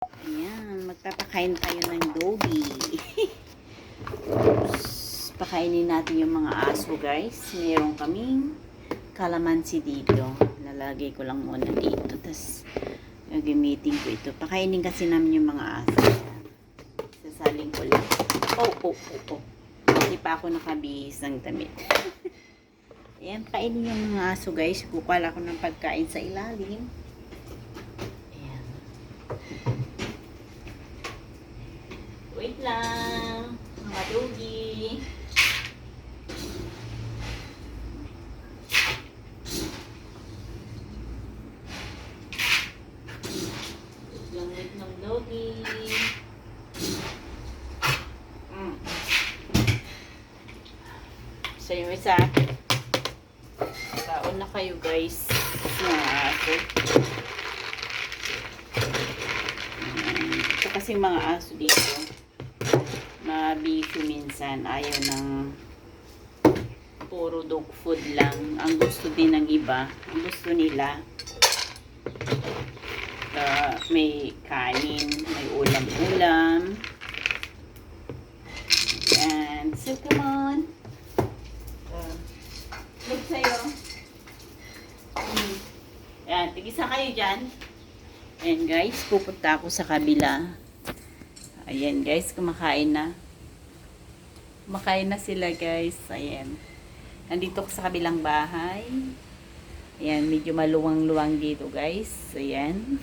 Ayan, magpapakain tayo ng doggy. Pakainin natin yung mga aso, guys. Meron kaming kalamansi dito. Nalagay ko lang muna dito. Tapos, gagamitin ko ito. Pakainin kasi namin yung mga aso. Sasaling ko lang. Oh. Hindi pa ako nakabihis ng damit. Ayan, pakainin yung mga aso, guys. Kukuha ko ng pagkain sa ilalim. Ayan. Wait lang, mga doggy. Wait lang doggy. So yung isa, kaon na kayo guys. Mga aso. Ito kasi mga aso dito. Mabisyo minsan, ayaw ng puro dog food lang. Ang gusto din ng iba, ang gusto nila may kanin, may ulam-ulam. And so come on, look sa'yo. Ayan, tigisa kayo dyan. Ayan guys, pupunta ako sa kabila. Ayan guys, kumakain na. Kumakain na sila guys. Ayan. Nandito ko sa kabilang bahay. Ayan, medyo maluwang-luwang dito guys. Ayan.